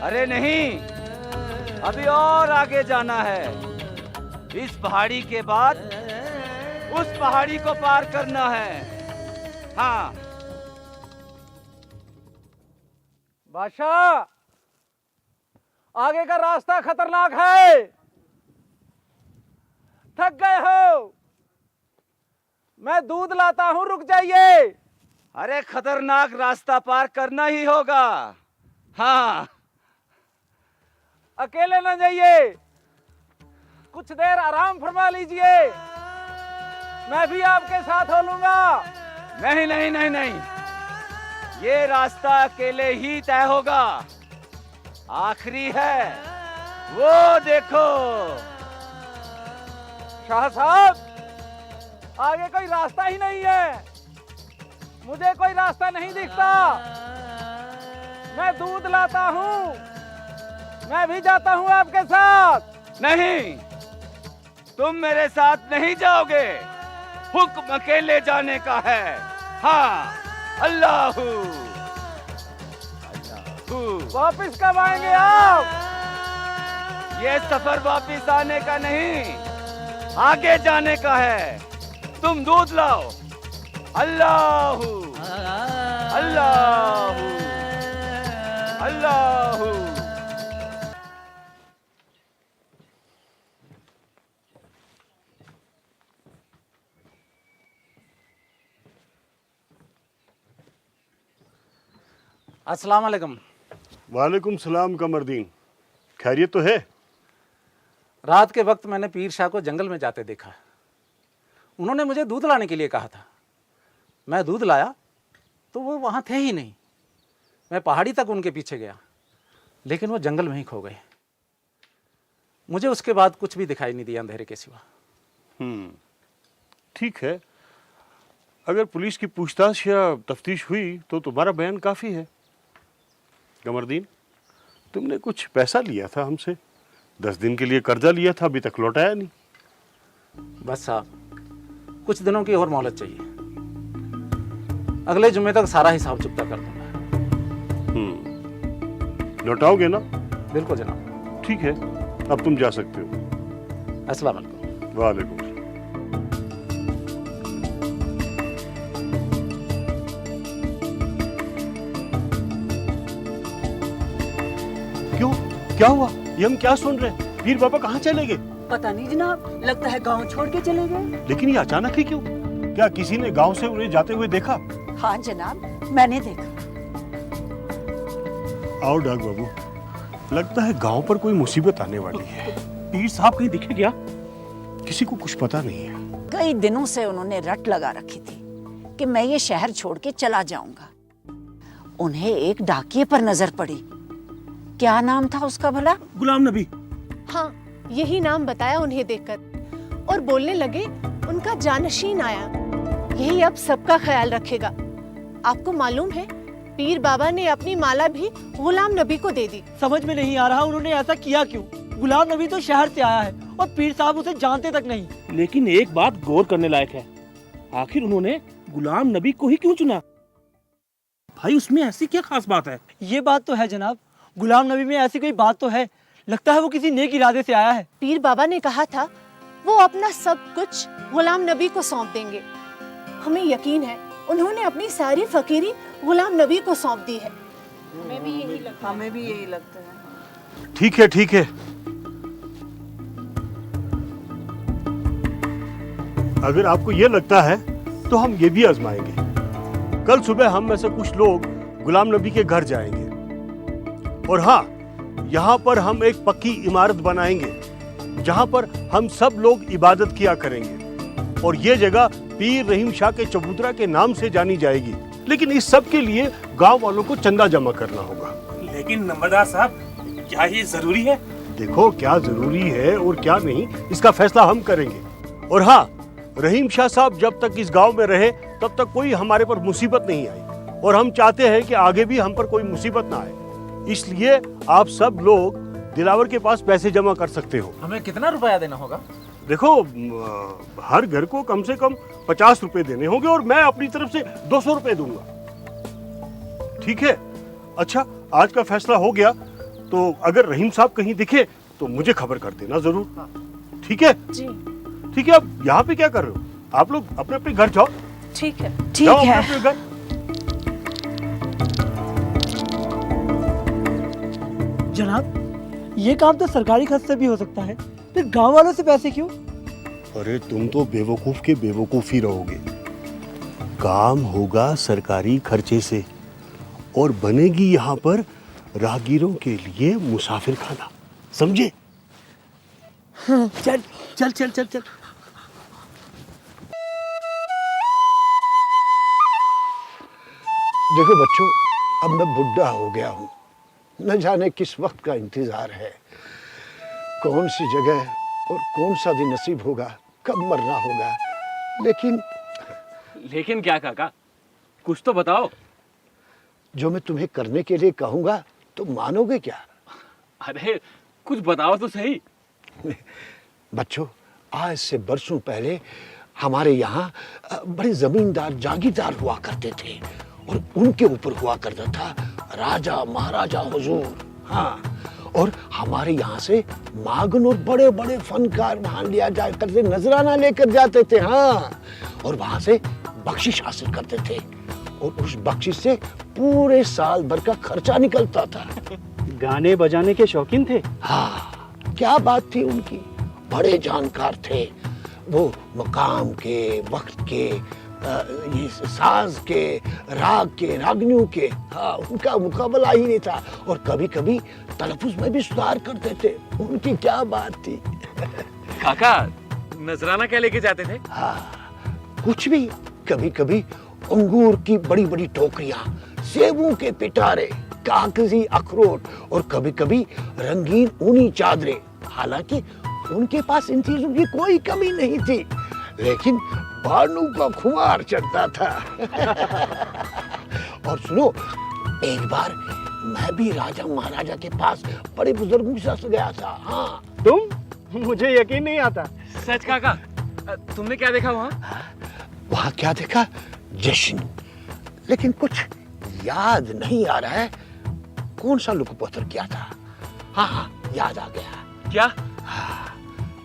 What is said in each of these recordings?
अरे नहीं, अभी और आगे जाना है। इस पहाड़ी के बाद उस पहाड़ी को पार करना है। हाँ बादशाह, आगे का रास्ता खतरनाक है। थक गए हो? मैं दूध लाता हूं, रुक जाइए। अरे खतरनाक रास्ता पार करना ही होगा। हाँ अकेले न जाइए, कुछ देर आराम फरमा लीजिए, मैं भी आपके साथ हो लूंगा। नहीं नहीं नहीं नहीं, ये रास्ता अकेले ही तय होगा। आखिरी है, वो देखो। शाह साहब, आगे कोई रास्ता ही नहीं है, मुझे कोई रास्ता नहीं दिखता। मैं दूध लाता हूँ, मैं भी जाता हूँ आपके साथ। नहीं, तुम मेरे साथ नहीं जाओगे। हुक्म अकेले जाने का है। हाँ, अल्लाहू वापिस कब आएंगे आप? ये सफर वापिस आने का नहीं, आगे जाने का है। तुम दूध लाओ। अल्लाहू अल्लाहू अल्लाहू। अस्सलाम वालेकुम। वालेकुम सलाम कमरदीन, खैरियत तो है? रात के वक्त मैंने पीर शाह को जंगल में जाते देखा। उन्होंने मुझे दूध लाने के लिए कहा था। मैं दूध लाया तो वो वहाँ थे ही नहीं। मैं पहाड़ी तक उनके पीछे गया, लेकिन वो जंगल में ही खो गए। मुझे उसके बाद कुछ भी दिखाई नहीं दिया अंधेरे के सिवा। ठीक है, अगर पुलिस की पूछताछ या तफ्तीश हुई तो तुम्हारा बयान काफ़ी है। कमरदीन, तुमने कुछ पैसा लिया था हमसे, 10 दिन के लिए कर्जा लिया था, अभी तक लौटाया नहीं। बस साहब, कुछ दिनों की और मोहलत चाहिए। अगले जुम्मे तक सारा हिसाब चुकता कर दूंगा। लौटाओगे ना? बिल्कुल जनाब। ठीक है, अब तुम जा सकते हो। अस्सलाम वालेकुम। वालेकुम। क्यों, क्या हुआ? ये हम क्या सुन रहे हैं? पीर बाबा कहाँ चले गए? पता नहीं जनाब, लगता है गांव छोड़ के चले गए। लेकिन ये अचानक ही क्यों? क्या किसी ने गांव से उन्हें जाते हुए देखा? हाँ जनाब, मैंने देखा। आओ डाक बाबू, लगता है गांव पर कोई मुसीबत आने वाली है। पीर साहब कहीं दिखे क्या? किसी को कुछ पता नहीं है। कई दिनों से उन्होंने रट लगा रखी थी कि मैं ये शहर छोड़ के चला जाऊंगा। उन्हें एक डाकिये पर नजर पड़ी। क्या नाम था उसका भला? गुलाम नबी। हाँ, यही नाम बताया उन्हें देखकर, और बोलने लगे उनका जानशीन आया, यही अब सबका ख्याल रखेगा। आपको मालूम है, पीर बाबा ने अपनी माला भी गुलाम नबी को दे दी। समझ में नहीं आ रहा उन्होंने ऐसा किया क्यों। गुलाम नबी तो शहर से आया है और पीर साहब उसे जानते तक नहीं। लेकिन एक बात गौर करने लायक है, आखिर उन्होंने गुलाम नबी को ही क्यों चुना? भाई उसमें ऐसी क्या खास बात है? ये बात तो है जनाब, गुलाम नबी में ऐसी कोई बात तो है। लगता है वो किसी नेक इरादे से आया है। पीर बाबा ने कहा था वो अपना सब कुछ गुलाम नबी को सौंप देंगे। हमें यकीन है उन्होंने अपनी सारी फकीरी गुलाम नबी को सौंप दी है। हमें भी यही लगता है। ठीक है, ठीक है। अगर आपको ये लगता है तो हम ये भी आजमाएंगे। कल सुबह हम में से कुछ लोग गुलाम नबी के घर जाएंगे और हाँ, यहाँ पर हम एक पक्की इमारत बनाएंगे जहाँ पर हम सब लोग इबादत किया करेंगे और ये जगह पीर रहीम शाह के चबूतरा के नाम से जानी जाएगी। लेकिन इस सब के लिए गांव वालों को चंदा जमा करना होगा। लेकिन नंबरदार साहब, क्या ये जरूरी है? देखो, क्या जरूरी है और क्या नहीं, इसका फैसला हम करेंगे। और हाँ, रहीम शाह साहब जब तक इस गांव में रहे तब तक कोई हमारे पर मुसीबत नहीं आई और हम चाहते हैं कि आगे भी हम पर कोई मुसीबत ना आए। इसलिए आप सब लोग दिलावर के पास पैसे जमा कर सकते हो। हमें कितना रुपया देना होगा? देखो, हर घर को कम से कम 50 रुपए देने होंगे और मैं अपनी तरफ से 200 रुपए दूंगा। ठीक है? अच्छा, आज का फैसला हो गया, तो अगर रहीम साहब कहीं दिखे तो मुझे खबर कर देना जरूर। ठीक है? जी ठीक है। अब यहाँ पे क्या कर रहे हो? आप लोग अपने अपने घर जाओ। ठीक है। ठीक जाओ है। अपने अपने घर। जनाब, ये काम तो सरकारी खर्च से भी हो सकता है, फिर गांव वालों से पैसे क्यों? अरे तुम तो बेवकूफ के बेवकूफ ही रहोगे। काम होगा सरकारी खर्चे से और बनेगी यहाँ पर राहगीरों के लिए मुसाफिर खाना। समझे? चल चल चल चल चल। देखो बच्चों, अब मैं बुढ़ा हो गया हूँ। न जाने किस वक्त का इंतजार है, कौन सी जगह और कौन सा दिन नसीब होगा, कब मरना होगा। लेकिन क्या काका, कुछ तो बताओ। जो मैं तुम्हें करने के लिए कहूँगा तो मानोगे क्या? अरे कुछ बताओ तो सही। बच्चों, आज से बरसों पहले हमारे यहाँ बड़े जमींदार जागीरदार हुआ करते थे और उनके ऊपर हुआ करता था राजा महाराजा हुजूर। हाँ, और हमारे यहाँ से मागन और बड़े बड़े फनकार वहाँ लिया जाया करते, नजराना लेकर जाते थे। हाँ, और वहाँ से बख्शिश हासिल करते थे और उस बख्शिश से पूरे साल भर का खर्चा निकलता था। गाने बजाने के शौकीन थे? हाँ, क्या बात थी उनकी, बड़े जानकार थे वो। मकाम के, वक्त के, ये साज के, राग के, रागनियों के, हाँ, उनका मुकाबला ही नहीं था। और कभी कभी तलफुज में भी सुधार करते थे। उनकी क्या बात थी। काका, नजराना क्या लेके जाते थे? हाँ, कुछ भी। कभी कभी अंगूर की बड़ी बड़ी टोकरियां, सेबों के पिटारे, कागजी अखरोट और कभी कभी रंगीन ऊनी चादरें। हालांकि उनके पास इन चीजों की कोई कमी नहीं थी, लेकिन बानू का खुमार चढ़ता था। और सुनो, एक बार मैं भी राजा महाराजा के पास बड़े बुजुर्गों के साथ गया था। हाँ। तुम? मुझे यकीन नहीं आता। सच काका, तुमने क्या देखा वहाँ? वहां क्या देखा? जश्न। लेकिन कुछ याद नहीं आ रहा है कौन सा लुक-पत्थर किया था। हाँ हाँ, याद आ गया। क्या? हाँ,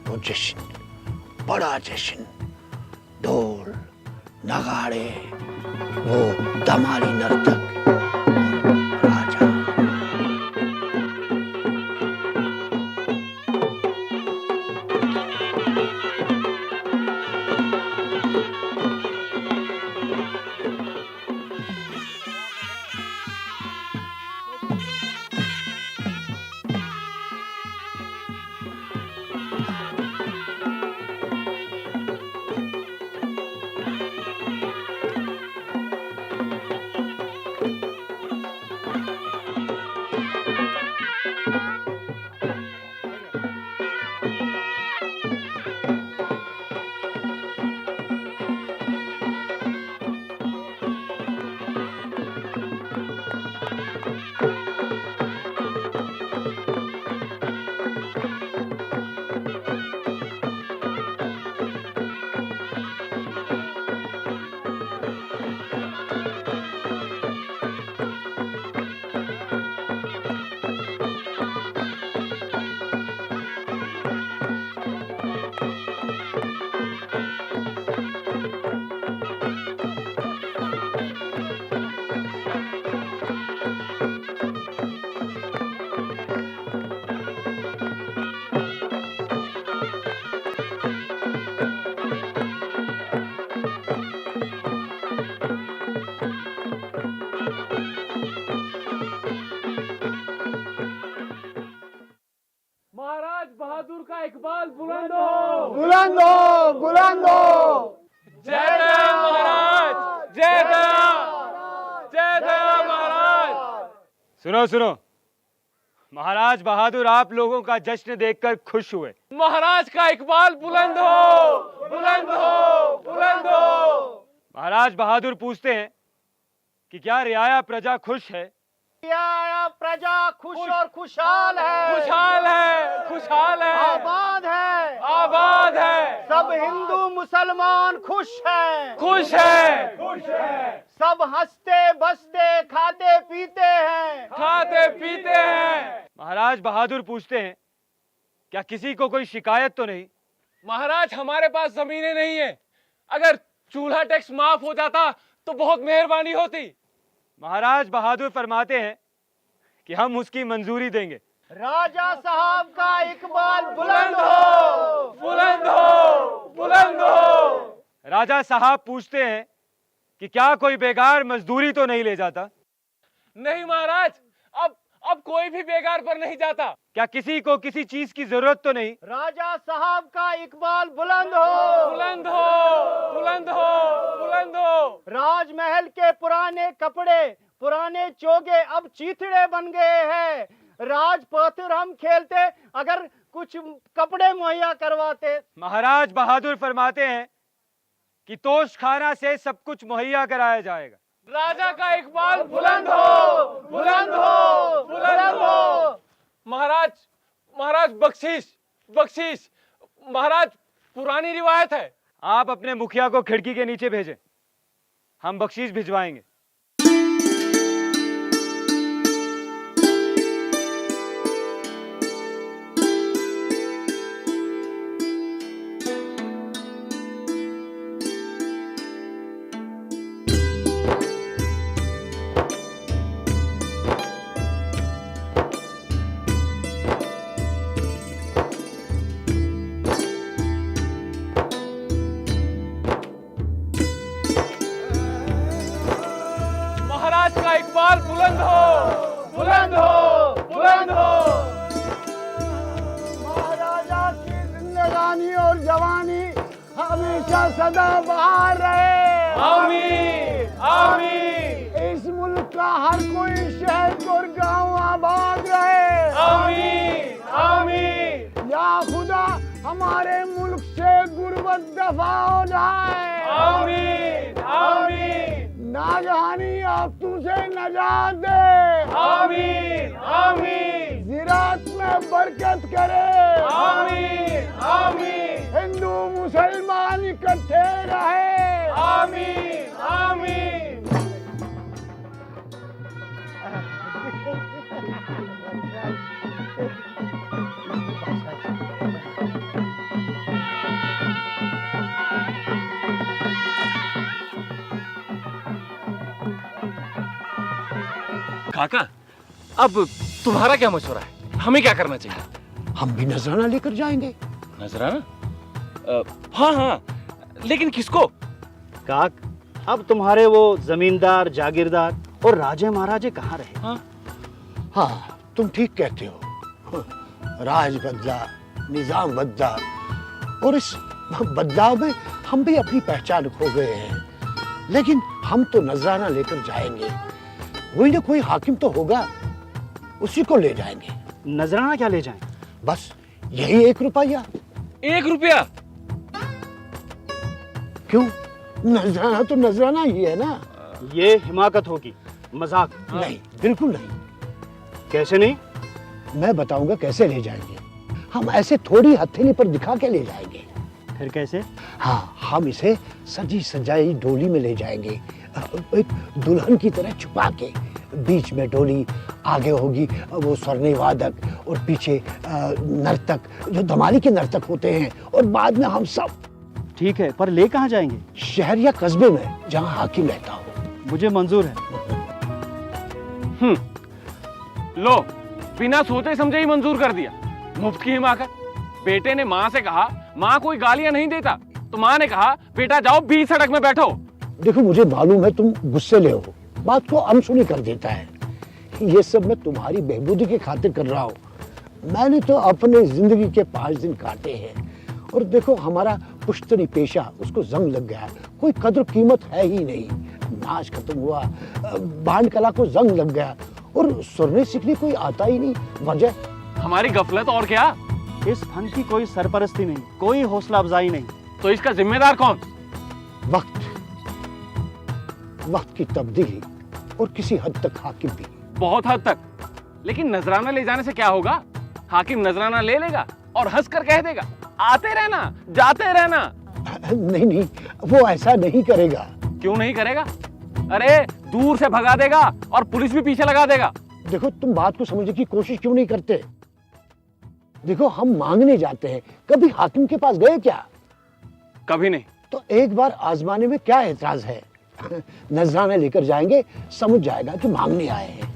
वो जश्न, बड़ा जश्न, ढोल, नगाड़े, वो दमाली नर्तक, राजा। सुनो सुनो, महाराज बहादुर आप लोगों का जश्न देखकर खुश हुए। महाराज का इकबाल बुलंद हो, बुलंद हो, बुलंद हो। महाराज बहादुर पूछते हैं कि क्या रियाया प्रजा खुश है? रियाया प्रजा खुश और खुशहाल है, खुशहाल है, खुशहाल है, आबाद है, आबाद है। सब हिंदू मुसलमान खुश हैं, खुश है, खुश है। सब हंसते बसते खाते पीते हैं, खाते पीते हैं। महाराज बहादुर पूछते हैं क्या किसी को कोई शिकायत तो नहीं? महाराज हमारे पास जमीनें नहीं है, अगर चूल्हा टैक्स माफ हो जाता तो बहुत मेहरबानी होती। महाराज बहादुर फरमाते हैं कि हम उसकी मंजूरी देंगे। राजा साहब का इकबाल बुलंद हो, बुलंद हो, बुलंद हो। राजा साहब पूछते हैं कि क्या कोई बेकार मजदूरी तो नहीं ले जाता? नहीं महाराज, अब कोई भी बेकार पर नहीं जाता। क्या किसी को किसी चीज की जरूरत तो नहीं? राजा साहब का इकबाल बुलंद हो, बुलंद हो, बुलंद हो, बुलंद हो। राजमहल के पुराने कपड़े, पुराने चोगे अब चीथड़े बन गए हैं। राजपथ हम खेलते अगर कुछ कपड़े मुहैया करवाते। महाराज बहादुर फरमाते हैं कि तोश खाना से सब कुछ मुहैया कराया जाएगा। राजा का इकबाल बुलंद हो, बुलंद हो, बुलंद हो। महाराज बख्शीश, बख्शीश। महाराज पुरानी रिवायत है। आप अपने मुखिया को खिड़की के नीचे भेजें, हम बख्शीश भिजवाएंगे। महाराज का इकबाल बुलंद हो, बुलंद हो, बुलंद हो। महाराजा की जिंदगानी और जवानी हमेशा सदा बहार रहे। आमीन, आमीन, इस मुल्क का हर कोई शहर और गांव आबाद रहे। आमीन, आमीन, या खुदा हमारे मुल्क से गुर्बत दफा हो जाए। आमीन, आमीन, नागहानी आफतों से नजात दे। आमीन, आमीन, ज़िराअत में बरकत करे। आमीन, आमीन, हिंदू मुसलमान इकट्ठे रहे। आमीन, आमीन। काका, अब तुम्हारा क्या मशवरा है? हमें क्या करना चाहिए? हम भी नजराना लेकर जाएंगे। नजराना? हाँ हाँ, लेकिन किसको? काक, अब तुम्हारे वो जमींदार जागीरदार और राजे महाराजे कहाँ रहे? हाँ? हाँ, तुम ठीक कहते हो। राज बदला, निजाम बदला, और इस बदलाव में हम भी अपनी पहचान खो गए हैं। लेकिन हम तो नजराना लेकर जाएंगे। कोई ना कोई हाकिम तो होगा, उसी को ले जाएंगे। नजराना क्या ले जाएं? बस यही 1 रुपया। 1 रुपया? क्यों? नजराना तो नजराना ही है ना। ये हिमाकत होगी, मजाक नहीं, बिल्कुल नहीं। कैसे नहीं? मैं बताऊंगा कैसे ले जाएंगे। हम ऐसे थोड़ी हथेली पर दिखा के ले जाएंगे। फिर कैसे? हाँ, हम इसे सजी सजाई डोली में ले जाएंगे, एक दुल्हन की तरह छुपा के। बीच में डोली, आगे होगी वो स्वर्णी वादक और पीछे नर्तक, जो धमाली के नर्तक होते हैं, और बाद में हम सब। ठीक है, पर ले कहाँ जाएंगे? शहर या कस्बे में जहाँ हाकिम रहता हो। मुझे मंजूर है। लो, बिना सोचे समझे ही मंजूर कर दिया। मुफ्त की हिमाकत। बेटे ने माँ से कहा, माँ कोई गालियां नहीं देता, तो माँ ने कहा बेटा जाओ बीच सड़क में बैठो। देखो, मुझे मालूम है तुम गुस्से ले हो, बात को अनसुनी कर देता है। ये सब मैं तुम्हारी बेहबूदी की खातिर कर रहा हूँ। मैंने तो अपने जिंदगी के 5 दिन काटे हैं, और देखो हमारा पुश्तनी पेशा, उसको जंग लग गया। कोई कदर कीमत है ही नहीं। नाच खत्म हुआ, बांड कला को जंग लग गया, और सुरने सीखने कोई आता ही नहीं, वजह हमारी गफलत और क्या। इस फन की कोई सरपरस्ती नहीं, कोई हौसला अफजाई नहीं। तो इसका जिम्मेदार कौन? वक्त, वक्त की तब्दीली और किसी हद तक हाकिम भी। बहुत हद तक। लेकिन नजराना ले जाने से क्या होगा? हाकिम नजराना ले लेगा और हंस कर कह देगा आते रहना जाते रहना। नहीं नहीं, वो ऐसा नहीं करेगा। क्यों नहीं करेगा? अरे दूर से भगा देगा और पुलिस भी पीछे लगा देगा। देखो, तुम बात को समझने की कोशिश क्यों नहीं करते? देखो, हम मांगने जाते हैं, कभी हाकिम के पास गए क्या? कभी नहीं। तो एक बार आजमाने में क्या एतराज है? नजराना लेकर जाएंगे, समझ जाएगा कि मांगने आए हैं।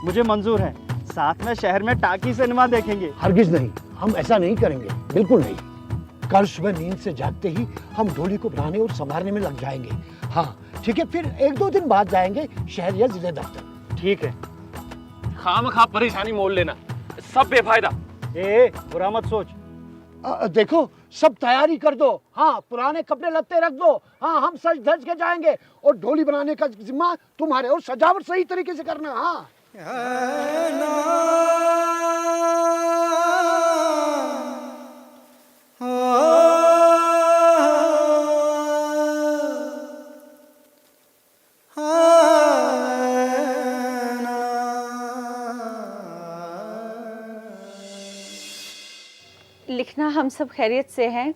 मुझे मंजूर है, साथ में शहर में टाकी सिनेमा देखेंगे। हरगिज नहीं, हम ऐसा नहीं करेंगे, बिल्कुल नहीं। कल सुबह नींद से जागते ही हम डोली को बनाने और संवारने में लग जाएंगे। हाँ ठीक है, फिर 1-2 दिन बाद जाएंगे शहर या जिले दफ्तर। ठीक है। खामखा परेशानी मोल लेना, सब बेफायदा। ए बुरा मत सोच। देखो, सब तैयारी कर दो। हाँ, पुराने कपड़े लत्ते रख दो। हाँ, हम सज धज के जाएंगे और डोली बनाने का जिम्मा तुम्हारे, और सजावट सही तरीके से करना। हाँ लिखना, हम सब खैरियत से हैं।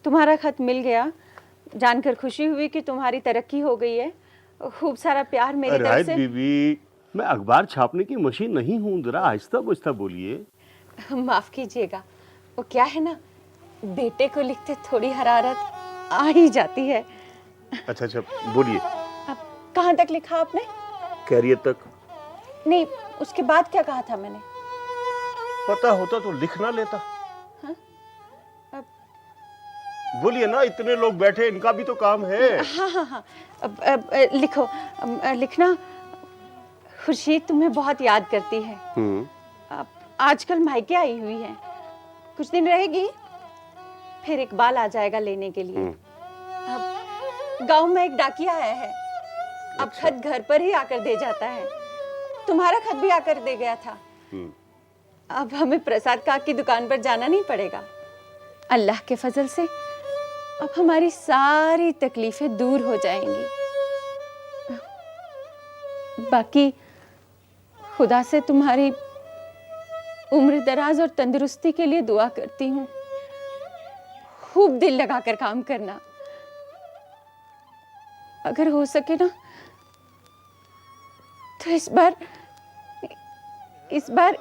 तुम्हारा खत मिल गया, जानकर खुशी हुई कि तुम्हारी तरक्की हो गई है। खूब सारा प्यार मेरी तरफ से। बीबी, मैं अखबार छापने की मशीन नहीं हूँ, जरा आहिस्ता बुझता बोलिए। माफ कीजिएगा, वो क्या है ना, बेटे को लिखते थोड़ी हरारत आ ही जाती है। अच्छा अच्छा, बोलिए। अब कहाँ तक लिखा आपने? खैरियत तक। नहीं, उसके बाद क्या कहा था मैंने? पता होता तो लिख ना लेता। हाँ? अब बोलिए ना, इतने लोग बैठे, इनका भी तो काम है। हाँ हाँ हाँ, अब लिखो। लिखना, खुर्शीद तुम्हें बहुत याद करती है। अब आजकल मायके आई हुई है, कुछ दिन रहेगी, फिर इकबाल आ जाएगा लेने के लिए। अब गांव में एक डाकिया आया है, अब खत घर पर ही आकर दे जाता है। तुम्हारा खत भी आकर दे गया था। अब हमें प्रसाद काका की दुकान पर जाना नहीं पड़ेगा। अल्लाह के फजल से अब हमारी सारी तकलीफें दूर हो जाएंगी। बाकी खुदा से तुम्हारी उम्र दराज और तंदुरुस्ती के लिए दुआ करती हूँ। खूब दिल लगाकर काम करना, अगर हो सके ना तो इस बार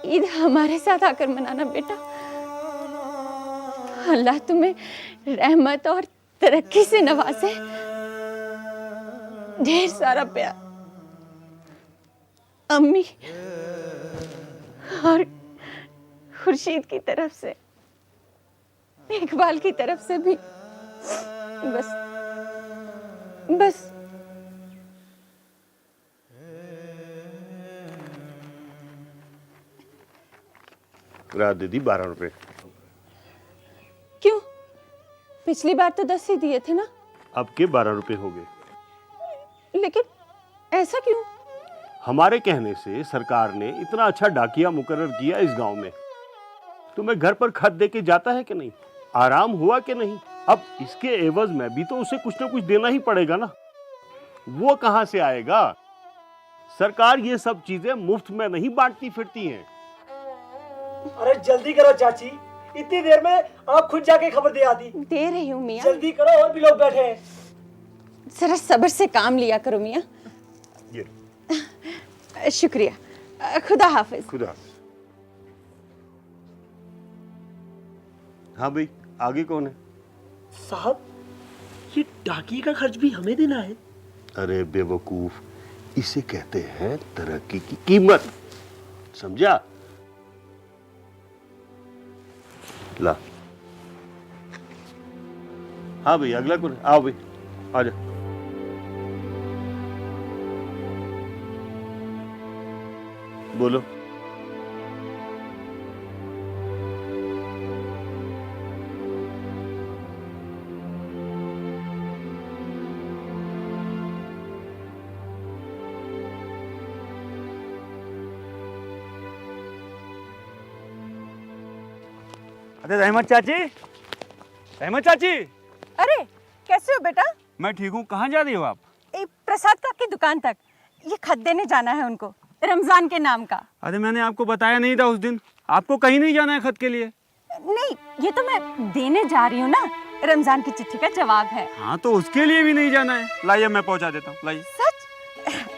ईद हमारे साथ आकर मनाना बेटा। अल्लाह तुम्हें रहमत और तरक्की से नवाजे। ढेर सारा प्यार अम्मी और खुर्शीद की तरफ से, इकबाल की तरफ से भी। बस रात दीदी 12 रुपए। क्यों? पिछली बार तो 10 ही दिए थे ना। अब के 12 रुपए हो गए। लेकिन ऐसा क्यों? हमारे कहने से सरकार ने इतना अच्छा डाकिया मुकर्रर किया इस गांव में, तुम्हें घर पर खत दे के जाता है कि नहीं? आराम हुआ कि नहीं? अब इसके एवज में भी तो उसे कुछ ना कुछ देना ही पड़ेगा ना। वो कहां से आएगा? सरकार ये सब चीजें मुफ्त में नहीं बांटती फिरती हैं। अरे जल्दी करो चाची, इतनी देर में आप खुद जाके खबर दे आती। दे रही हूँ मियाँ। जल्दी करो, और भी लोग बैठे हैं। जरा सब्र से काम लिया करो मियाँ। शुक्रिया। खुदा हाफिज। खुदा हाफिज। हाँ भाई, आगे कौन है? साहब, ये डाकिए का खर्च भी हमें देना है। अरे बेवकूफ, इसे कहते हैं तरक्की की कीमत, समझा? ला। हाँ भाई, अगला कौन है? आओ भाई, आ जा। बोलो। अरे रहमत चाची, रहमत चाची। अरे कैसे हो बेटा? मैं ठीक हूँ। कहाँ जा रही हो आप? प्रसाद काका की दुकान तक। ये खत देने जाना है उनको, रमजान के नाम का। अरे मैंने आपको बताया नहीं था उस दिन, आपको कहीं नहीं जाना है खत के लिए। नहीं, ये तो मैं देने जा रही हूँ ना, रमजान की चिट्ठी का जवाब है। हाँ तो उसके लिए भी नहीं जाना है। लाइए मैं पहुँचा देता हूँ, लाइए। सच?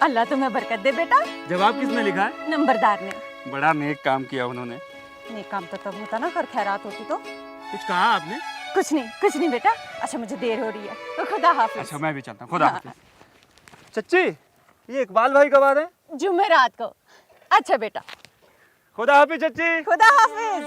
अल्लाह तुम्हें बरकत दे बेटा। जवाब किसने लिखा है? नंबरदार ने। बड़ा नेक काम किया उन्होंने। नेक काम तो तब होता ना, खैर खैरात होती तो। कुछ कहा आपने? कुछ नहीं बेटा। अच्छा मुझे देर हो रही है, तो खुदा हाफिज। अच्छा मैं भी चलता हूँ, खुदा हाफिज। चच्ची, ये इकबाल भाई कब आ रहे हैं? जुमेरात को। अच्छा बेटा, खुदा हाफिज चच्ची। खुदा हाफिज।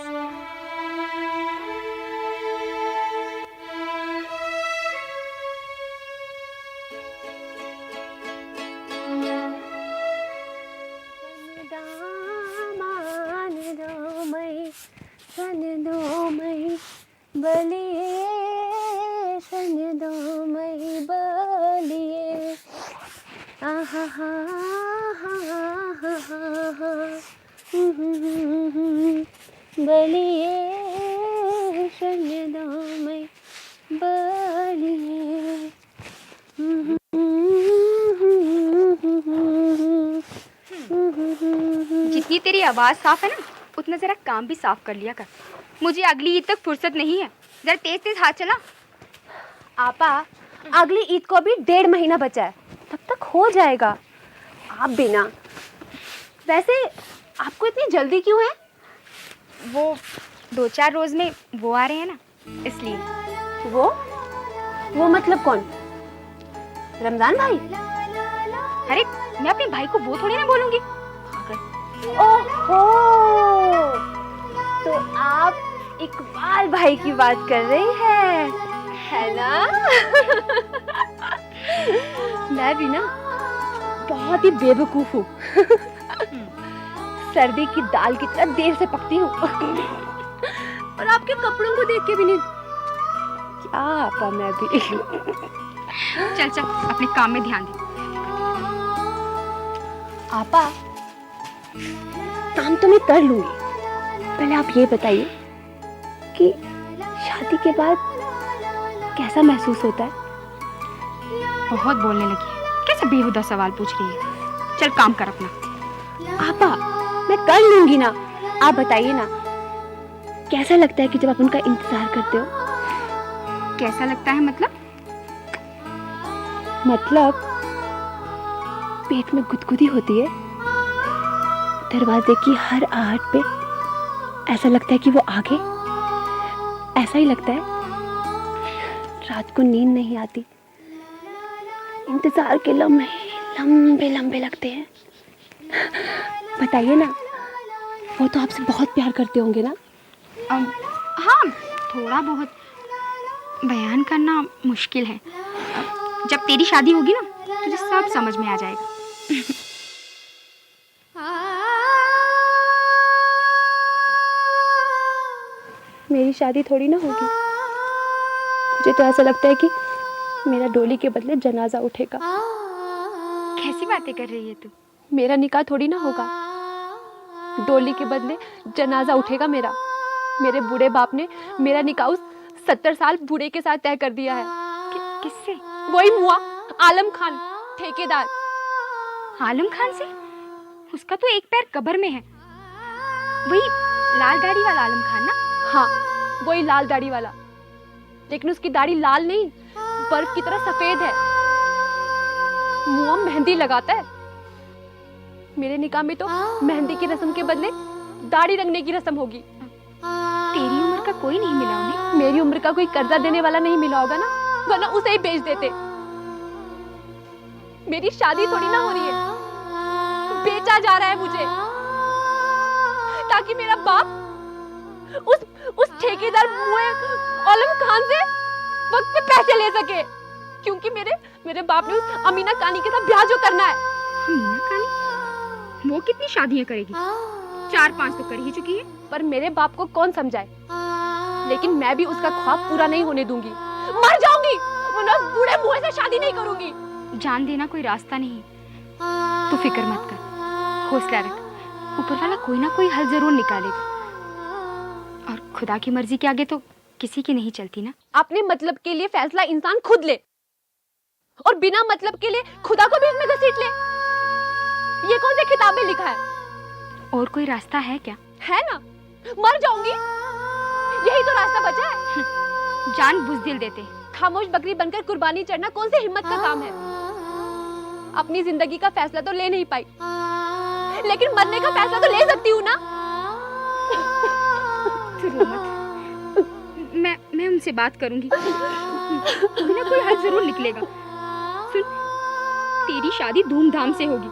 बलिए सन दो मई बलिए आहा हा बलिए सन दो मई बलिए। जितनी तेरी आवाज़ साफ है ना, उतना ज़रा काम भी साफ कर लिया कर। मुझे अगली ईद तक फुर्सत नहीं है, जरा तेज तेज हाथ चला। आपा, अगली ईद को अभी 1.5 महीना बचा है, तब तक हो जाएगा। आप बिना, वैसे आपको इतनी जल्दी क्यों है? वो 2-4 रोज़ में वो आ रहे हैं ना, इसलिए। वो मतलब कौन? रमजान भाई? अरे मैं अपने भाई को वो थोड़ी ना बोलूँगी। ओहो, तो आप इकबाल भाई की बात कर रही है ना? मैं भी ना बहुत ही बेवकूफ हूँ। सर्दी की दाल की तरह देर से पकती हूँ। और आपके कपड़ों को देख के भी नहीं। क्या आपा, मैं भी। चल चल अपने काम में ध्यान दे। आपा, काम तो मैं कर लूंगी, पहले आप ये बताइए कि शादी के बाद कैसा महसूस होता है? बहुत बोलने लगी है, कैसे बेहुदा सवाल पूछ रही है। चल काम कर अपना। आपा, मैं कर लूंगी ना, आप बताइए ना, कैसा लगता है कि जब आप उनका इंतजार करते हो? कैसा लगता है मतलब पेट में गुदगुदी होती है, दरवाजे की हर आहट पे ऐसा लगता है कि वो आगे। ऐसा ही लगता है रात को नींद नहीं आती, इंतजार के लम्हे लंबे लंबे लगते हैं। बताइए ना, वो तो आपसे बहुत प्यार करते होंगे ना? हाँ, थोड़ा बहुत बयान करना मुश्किल है। जब तेरी शादी होगी ना, तुझे सब समझ में आ जाएगा। मेरी शादी थोड़ी ना होगी। मुझे तो ऐसा लगता है कि मेरा डोली के बदले जनाजा उठेगा। कैसी बातें कर रही है तू? मेरा निकाह थोड़ी ना होगा, डोली के बदले जनाजा उठेगा मेरा। मेरे बूढ़े बाप ने मेरा निकाह उस 70 साल बूढ़े के साथ तय कर दिया है। किससे? वही मुआ आलम खान, ठेकेदार। आलम खान से? उसका तो एक पैर कब्र में है। वही लाल दाढ़ी वाला आलम खान ना? हाँ, वही लाल दाढ़ी वाला, लेकिन उसकी दाढ़ी लाल नहीं, बर्फ की तरह सफेद है। मुआ मेहंदी लगाता है। मेरे निकाह में तो मेहंदी की रस्म के बदले दाढ़ी रंगने की रस्म होगी। तेरी उम्र का कोई नहीं मिला उन्हें? मेरी उम्र का कोई कर्जा देने वाला नहीं मिला होगा ना, वरना उसे ही बेच देते। मेरी शादी थोड़ी ना हो रही है, बेचा जा रहा है मुझे, ताकि मेरा बाप उस ठेकेदार मुए आलम खान से वक्त पे पैसे ले सके। क्योंकि मेरे बाप ने उस अमीना कानी के साथ ब्याह जो करना है। अमीना कानी? वो कितनी शादियां करेगी? 4-5 तो कर ही चुकी है। पर मेरे बाप को कौन समझाए। लेकिन मैं भी उसका ख्वाब पूरा नहीं होने दूंगी। मर जाऊंगी, वरना उस बूढ़े मुए से शादी नहीं करूंगी। जान देना कोई रास्ता नहीं, तू फिक्र मत कर, हौसला रख। ऊपर वाला कोई ना कोई हल जरूर निकालेगा। और खुदा की मर्जी के आगे तो किसी की नहीं चलती ना। अपने मतलब के लिए फैसला इंसान खुद ले और बिना मतलब के लिए खुदा को भी इसमें घसीट ले। ये कौन सी किताब में लिखा है? और कोई रास्ता है क्या? है ना, मर जाऊंगी, यही तो रास्ता बचा है। जान बुज़दिल देते। खामोश बकरी बनकर कुर्बानी चढ़ना कौन सी हिम्मत का काम है? अपनी जिंदगी का फैसला तो ले नहीं पाई, लेकिन मरने का फैसला तो ले सकती हूँ ना। मैं उनसे बात करूंगी, कोई ना कोई हल जरूर निकलेगा। सुन, तेरी शादी धूमधाम से होगी,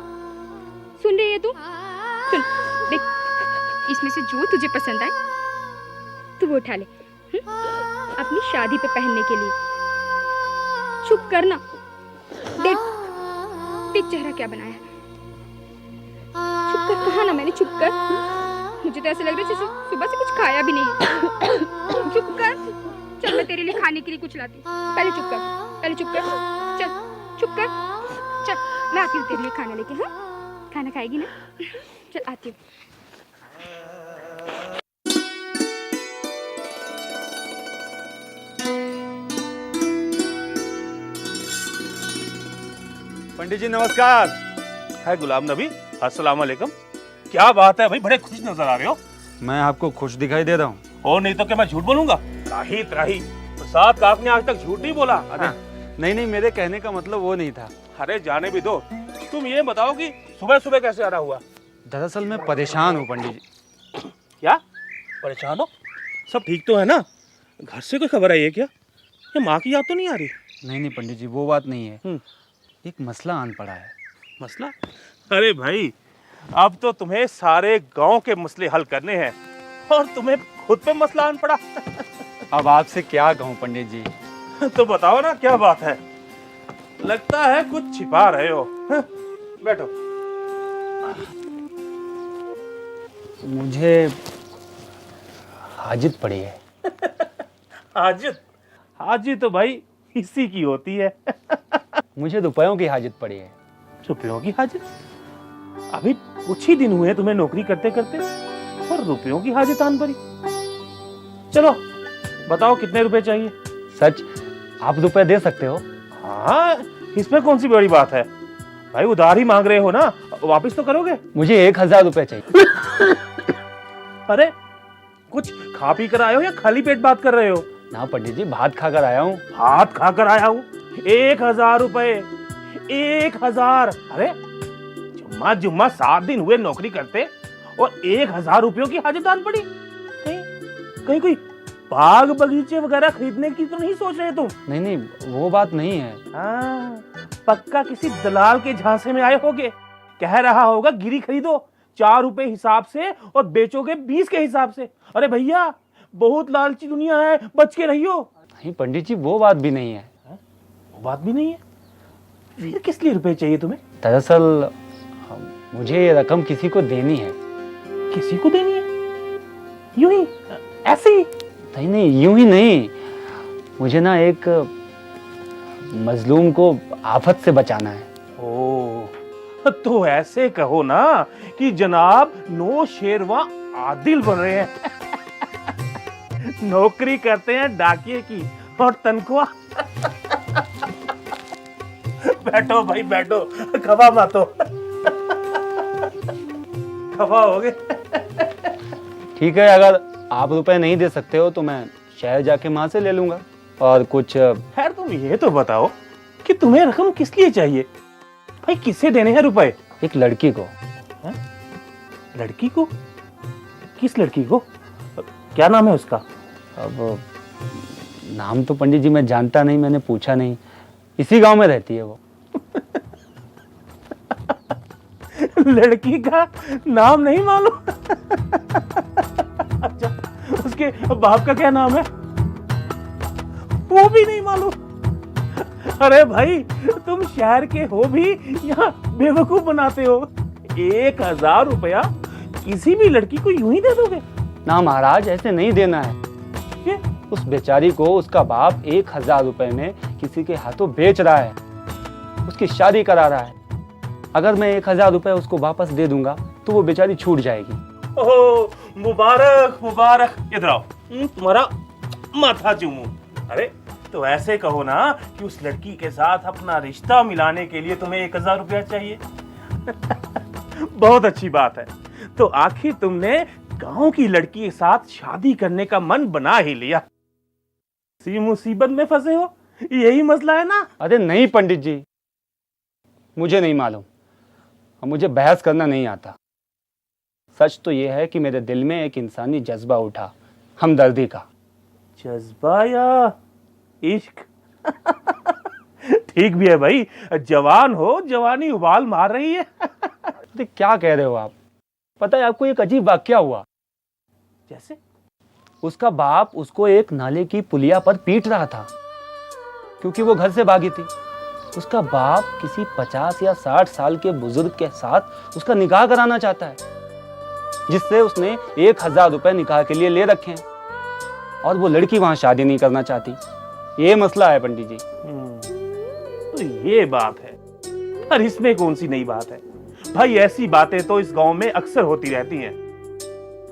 सुन रही है तू? सुन देख, इसमें से जो तुझे पसंद आए तू वो उठा ले, अपनी शादी पे पहनने के लिए। चुप करना, देख देख चेहरा क्या बनाया है। चुप कर, कहा ना मैंने चुप कर। मुझे तो ऐसा लग रहा है जैसे सुबह से कुछ खाया भी नहीं है। चुप कर, चल मैं तेरे लिए खाने के लिए कुछ लाती हूँ। पहले चुप कर, पहले चुप कर, चल चुप कर, चल मैं आती हूँ तेरे लिए खाना लेके। हाँ, खाना खाएगी ना? चल आती हूँ। पंडित जी नमस्कार। है गुलाम नबी, अस्सलाम वालेकुम। क्या बात है भाई, बड़े खुश नजर आ रहे हो। मैं आपको खुश दिखाई दे रहा हूँ। और नहीं तो क्या मैं झूठ बोलूंगा? त्राही त्राही, प्रसाद काक ने आज तक झूठ नहीं बोला। अरे नहीं, मेरे कहने का मतलब वो नहीं था। अरे जाने भी दो, तुम ये बताओ कि सुबह सुबह कैसे आना हुआ? दरअसल मैं परेशान हूँ पंडित जी। क्या परेशान हो? सब ठीक तो है ना? घर से कोई खबर आई है क्या? ये माँ की याद तो नहीं आ रही? नहीं पंडित जी, वो बात नहीं है। एक मसला आन पड़ा है। मसला? अरे भाई, अब तो तुम्हें सारे गांव के मसले हल करने हैं और तुम्हें खुद पे मसला आन पड़ा। अब आपसे क्या कहूँ पंडित जी। तो बताओ ना क्या बात है। लगता है कुछ छिपा रहे हो। बैठो। मुझे हाजित पड़ी है। हाजित? हाजित तो भाई इसी की होती है। मुझे रुपयों की हाजित पड़ी है। रुपयों की हाजित? अभी कुछ ही दिन हुए तुम्हें नौकरी करते करते और रुपयों की हाजित आन पड़ी। चलो बताओ कितने रुपए चाहिए? सच, आप रुपए दे सकते हो? हाँ, इसमें कौन सी बड़ी बात है भाई, उधार ही मांग रहे हो ना, वापस तो करोगे। मुझे 1000 रुपए चाहिए। अरे कुछ खा पी कर आए हो या खाली पेट बात कर रहे हो? ना पंडित जी, भात खाकर आया हूँ। भात खाकर आया हूँ? 1000 रुपए? 1000? अरे जुम्मा जुम्मा 7 दिन हुए नौकरी करते और 1000 रुपयों की हाजित आन पड़ी। कहीं कोई बाग बगीचे वगैरह खरीदने की तो नहीं सोच रहे तुम? नहीं, वो बात नहीं है। हाँ, पक्का किसी दलाल के झांसे में आए होगे। कह रहा होगा गिरी खरीदो 4 रुपए हिसाब से और बेचोगे 20 के हिसाब से। अरे भैया, बहुत लालची दुनिया है, बच के रहियो। नहीं पंडित जी, वो बात भी नहीं है। वो बात भी नहीं है? फिर किस लिए रुपए चाहिए तुम्हें? दरअसल मुझे ये रकम किसी को देनी है। किसी को देनी है? यूं ही? ऐसे ही? नहीं, यूं ही नहीं। मुझे ना एक मजलूम को आफत से बचाना है। ओ, तो ऐसे कहो ना कि जनाब नौशेरवा आदिल बन रहे हैं। नौकरी करते हैं डाकिये की और तनख्वाह। बैठो भाई बैठो, खफा मत हो। खफा हो गए? ठीक है, अगर आप रुपए नहीं दे सकते हो तो मैं शहर जाके माँ से ले लूंगा। और कुछ खैर तुम ये तो बताओ कि तुम्हें रकम किस लिए चाहिए भाई? किससे देने हैं रुपए? एक लड़की को। है? लड़की को? किस लड़की को? क्या नाम है उसका? अब नाम तो पंडित जी मैं जानता नहीं, मैंने पूछा नहीं। इसी गांव में रहती है वो। लड़की का नाम नहीं मालूम? अच्छा, उसके बाप का क्या नाम है? वो भी नहीं मालूम? अरे भाई, तुम शहर के हो भी यहाँ बेवकूफ बनाते हो। 1000 रुपया किसी भी लड़की को यूं ही दे दोगे? ना महाराज, ऐसे नहीं देना है। ये? उस बेचारी को उसका बाप 1000 रुपए में किसी के हाथों बेच रहा है, उसकी शादी करा रहा है। अगर मैं 1000 रुपए उसको वापस दे दूंगा तो वो बेचारी छूट जाएगी। ओह, मुबारक मुबारक। इधर आओ। तुम्हारा माथा चूमूं। अरे तो ऐसे कहो ना कि उस लड़की के साथ अपना रिश्ता मिलाने के लिए तुम्हें 1000 रुपया चाहिए। बहुत अच्छी बात है। तो आखिर तुमने गांव की लड़की के साथ शादी करने का मन बना ही लिया। इसी मुसीबत में फंसे हो, यही मसला है ना? अरे नहीं पंडित जी, मुझे नहीं मालूम और मुझे बहस करना नहीं आता। सच तो यह है कि मेरे दिल में एक इंसानी जज्बा उठा, हमदर्दी का। जज्बा या इश्क? ठीक भी है भाई, जवान हो, जवानी उबाल मार रही है। तो क्या कह रहे हो आप? पता है आपको, एक अजीब वाकया हुआ। जैसे? उसका बाप उसको एक नाले की पुलिया पर पीट रहा था क्योंकि वो घर से भागी थी। उसका बाप किसी 50 या 60 साल के बुजुर्ग के साथ उसका निकाह कराना चाहता है, जिससे उसने 1000 रुपए निकाह के लिए ले रखे हैं, और वो लड़की वहां शादी नहीं करना चाहती। ये मसला है पंडित जी। तो ये बात है, पर इसमें कौन सी नई बात है भाई? ऐसी बातें तो इस गांव में अक्सर होती रहती हैं।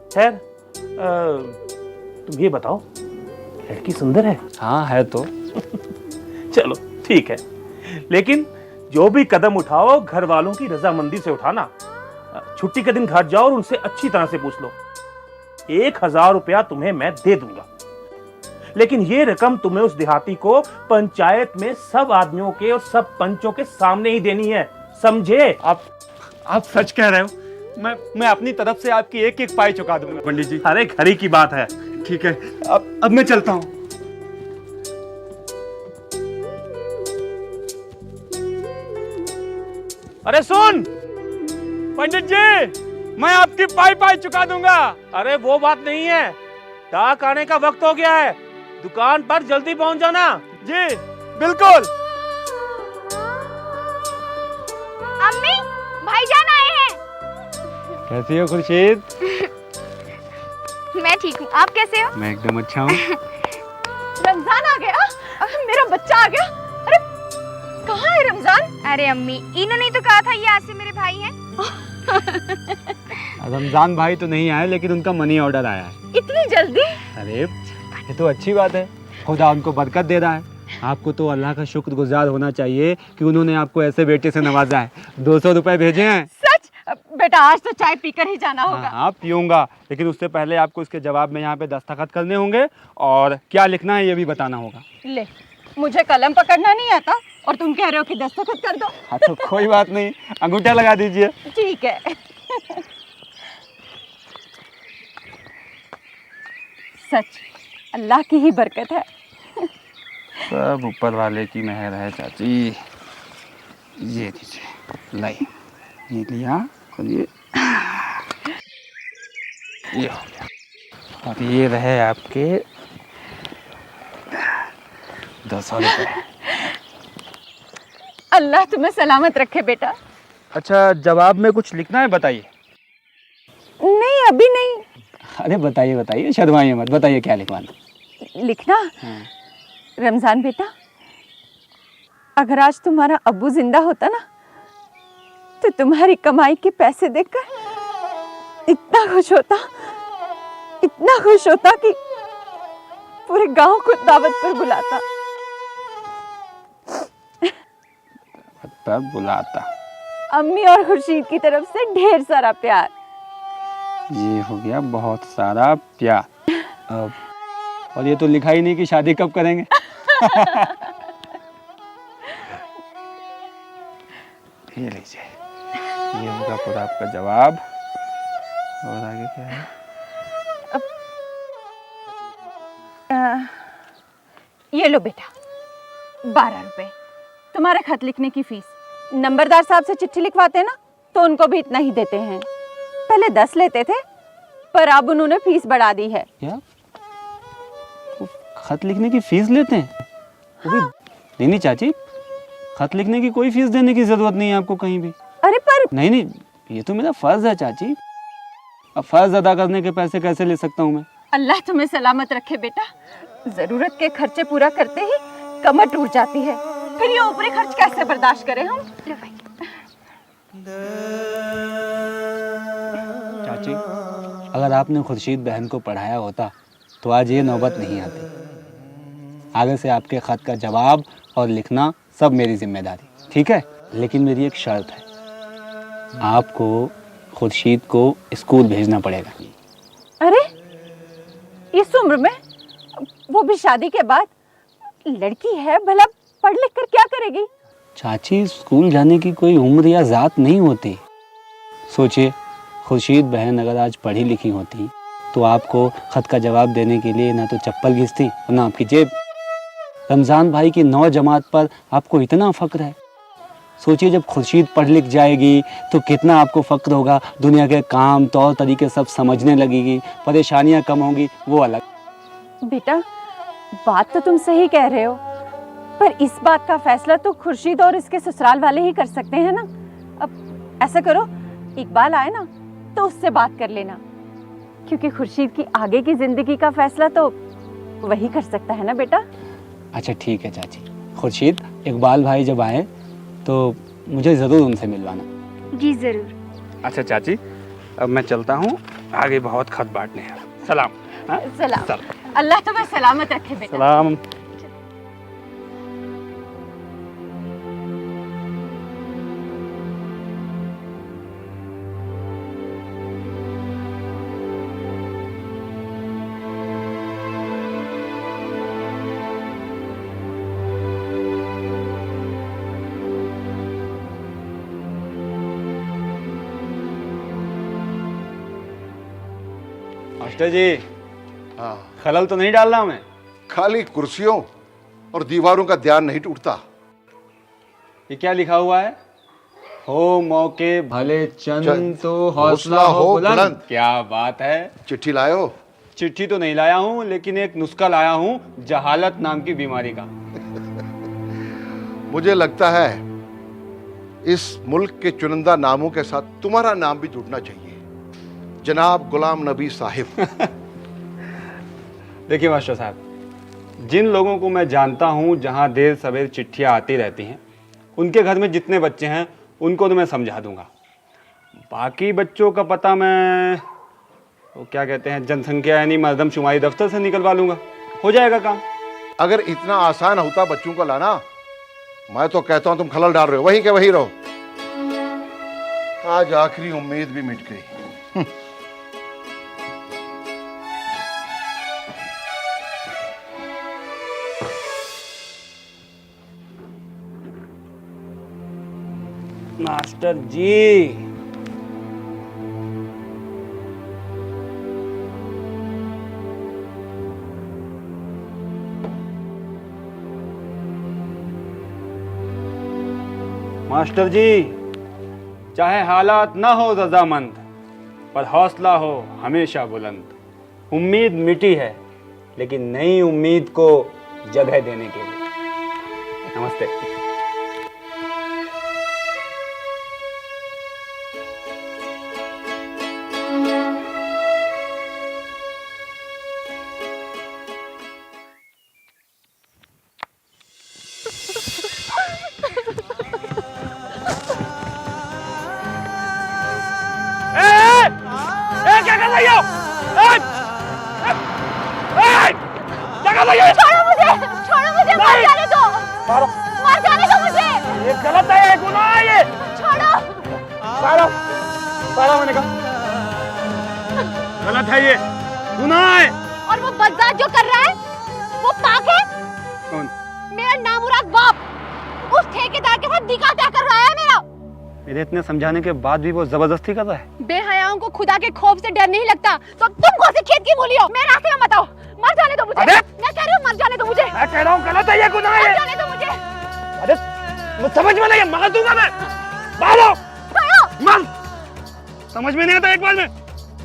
खैर, तुम ये बताओ, लड़की सुंदर है? हाँ है तो। चलो ठीक है, लेकिन जो भी कदम उठाओ घर वालों की रजामंदी से उठाना। छुट्टी के दिन घर जाओ और उनसे अच्छी तरह से पूछ लो। 1000 रुपया तुम्हें मैं दे दूंगा, लेकिन ये रकम तुम्हें उस देहाती को पंचायत में सब आदमियों के और सब पंचों के सामने ही देनी है, समझे? आप सच कह रहे हो? मैं अपनी तरफ से आपकी एक एक पाई चुका दूंगा पंडित जी। अरे खरी की बात है। ठीक है, अब मैं चलता हूँ। अरे सुन पंडित जी, मैं आपकी पाई पाई चुका दूंगा। अरे वो बात नहीं है, डाक आने का वक्त हो गया है, दुकान पर जल्दी पहुंच जाना। जी बिल्कुल। अम्मी, भाईजान आए हैं। कैसी हो खुर्शीद? मैं ठीक हूँ, आप कैसे हो? मैं एकदम अच्छा हूँ। रमजान आ गया, मेरा बच्चा आ गया। अरे कहाँ है रमजान? अरे अम्मी, इन्होंने तो कहा था ये आज से मेरे भाई हैं। रमजान भाई तो नहीं आए, लेकिन उनका मनी ऑर्डर आया है। इतनी जल्दी? अरे ये तो अच्छी बात है, खुदा उनको बरकत दे रहा है। आपको तो अल्लाह का शुक्रगुजार होना चाहिए कि उन्होंने आपको ऐसे बेटे से नवाजा है। 200 रुपए भेजे हैं। सच? बेटा आज तो चाय पीकर ही जाना होगा। हाँ पीऊंगा, लेकिन उससे पहले आपको इसके जवाब में यहाँ पे दस्तखत करने होंगे और क्या लिखना है ये भी बताना होगा। ले, मुझे कलम पकड़ना नहीं आता और तुम कह रहे हो कि दस्तखत कर दो। हाँ तो कोई बात नहीं, अंगूठा लगा दीजिए। ठीक है। सच अल्लाह की ही बरकत है। सब ऊपर वाले की मेहर है चाची। ये दीजिए, लाई, ये लिया और ये हो गया, और ये रहे आपके 200 रुपए। अल्लाह तुम्हें सलामत रखे बेटा। अच्छा, जवाब में कुछ लिखना है बताइए। नहीं अभी नहीं। अरे बताइए बताइए, शर्माइए मत, बताइए क्या लिखवाना। लिखना? रमजान बेटा, अगर आज तुम्हारा अब्बू जिंदा होता ना, तो तुम्हारी कमाई के पैसे देखकर इतना खुश होता कि पूरे गांव को दावत पर बुलाता। अम्मी और खुर्शीद की तरफ से ढेर सारा प्यार। ये हो गया बहुत सारा प्यार। और ये तो लिखा ही नहीं कि शादी कब करेंगे। ये लीजिए, ये होगा पूरा आपका जवाब। और आगे क्या है? ये लो बेटा, 12 रुपए तुम्हारे खत लिखने की फीस। नंबरदार साहब से चिट्ठी लिखवाते ना तो उनको भी इतना ही देते हैं। पहले 10 लेते थे, पर अब उन्होंने फीस बढ़ा दी है। क्या? खत लिखने की फीस लेते हैं? हाँ। नहीं चाची, खत लिखने की कोई फीस देने की जरूरत नहीं है आपको कहीं भी। अरे पर नहीं, ये तो मेरा फर्ज है चाची। अब फर्ज अदा करने के पैसे कैसे ले सकता हूँ मैं? अल्लाह तुम्हें सलामत रखे बेटा। जरूरत के खर्चे पूरा करते ही कमर टूट जाती है, फिर ये ऊपरी खर्च कैसे बर्दाश्त करें हम? चाची, अगर आपने खुर्शीद बहन को पढ़ाया होता तो आज ये नौबत नहीं आती। आगे से आपके ख़त का जवाब और लिखना सब मेरी जिम्मेदारी, ठीक है? लेकिन मेरी एक शर्त है, आपको खुर्शीद को स्कूल भेजना पड़ेगा। अरे इस उम्र में, वो भी शादी के बाद? लड़की है, भला पढ़ लिख कर क्या करेगी? चाची, स्कूल जाने की कोई उम्र या ज़ात नहीं होती। सोचिए, खुर्शीद बहन अगर आज पढ़ी लिखी होती तो आपको ख़त का जवाब देने के लिए ना तो चप्पल घिसती और ना आपकी जेब। रमज़ान भाई की 9 जमात पर आपको इतना फ़ख्र है। सोचिए, जब खुर्शीद पढ़ लिख जाएगी तो कितना आपको फ़ख्र होगा। दुनिया के काम तौर तरीके सब समझने लगेगी, परेशानियां कम होंगी, वो अलग। बेटा, बात तो तुम सही कह रहे हो, पर इस बात का फैसला तो खुर्शीद और इसके ससुराल वाले ही कर सकते हैं ना। अब ऐसा करो, इकबाल आए ना तो उससे बात कर लेना, क्योंकि खुर्शीद की आगे की जिंदगी का फैसला तो वही कर सकता है ना बेटा। अच्छा ठीक है चाची, खुर्शीद, इकबाल भाई जब आए तो मुझे ज़रूर उनसे मिलवाना। जी ज़रूर। अच्छा चाची, अब मैं चलता हूँ, आगे बहुत खत बांटने हैं। सलाम। हाँ? सलाम। अल्लाह तुम्हें सलामत रखे बेटा। सलाम। मास्टर जी, हाँ, खलल तो नहीं डालना हमें? खाली कुर्सियों और दीवारों का ध्यान नहीं टूटता। ये क्या लिखा हुआ है? हो मौके भले चंद तो हौसला हो बुलंद। क्या बात है। चिट्ठी लाए हो? चिट्ठी तो नहीं लाया हूँ, लेकिन एक नुस्खा लाया हूँ जहालत नाम की बीमारी का। मुझे लगता है इस मुल्क के चुनिंदा नामों के साथ तुम्हारा नाम भी जुड़ना चाहिए, जनाब गुलाम नबी साहिब। देखिए मास्टर साहब, जिन लोगों को मैं जानता हूँ जहाँ देर सवेर चिट्ठियाँ आती रहती हैं, उनके घर में जितने बच्चे हैं उनको तो मैं समझा दूंगा। बाकी बच्चों का पता मैं वो क्या कहते हैं, जनसंख्या यानी मर्दमशुमारी दफ्तर से निकलवा लूंगा, हो जाएगा काम। अगर इतना आसान होता बच्चों को लाना, मैं तो कहता हूं तुम खलल डाल रहे हो, वहीं के वहीं रहो। आज आखिरी उम्मीद भी मिट गई। मास्टर जी, मास्टर जी, चाहे हालात ना हो रजामंद, पर हौसला हो हमेशा बुलंद। उम्मीद मिटी है, लेकिन नई उम्मीद को जगह देने के लिए। नमस्ते। क्या कर रही हो? क्या कर रही हो? छोड़ो मुझे, मार जाने दो। मार जाने दो मुझे। ये गलत है, ये गुनाह है ये। छोड़ो। पारो मैंने कहा, गलत है ये, गुनाह है। और वो बदजात जो कर रहा है वो पाक है? कौन? मेरा नामुराद बाप उस ठेकेदार के साथ निकाह तय कर रहा है मेरा। मेरे इतने समझाने के बाद भी वो जबरदस्ती कर रहा है। बेहयाओं को खुदा के खौफ से डर नहीं लगता, तो तुम कौन सी खेत की मूली हो? मेरे रास्ते में मत आओ, मर जाने दो मुझे। मैं कह रही हूँ मर जाने दो मुझे। मैं कह रहा हूँ गलत है ये, गुनाह है। मर जाने दो मुझे। अरे मुझे समझ में नहीं, मार दूंगा मैं। मारो मार। समझ में नहीं आता, एक बार में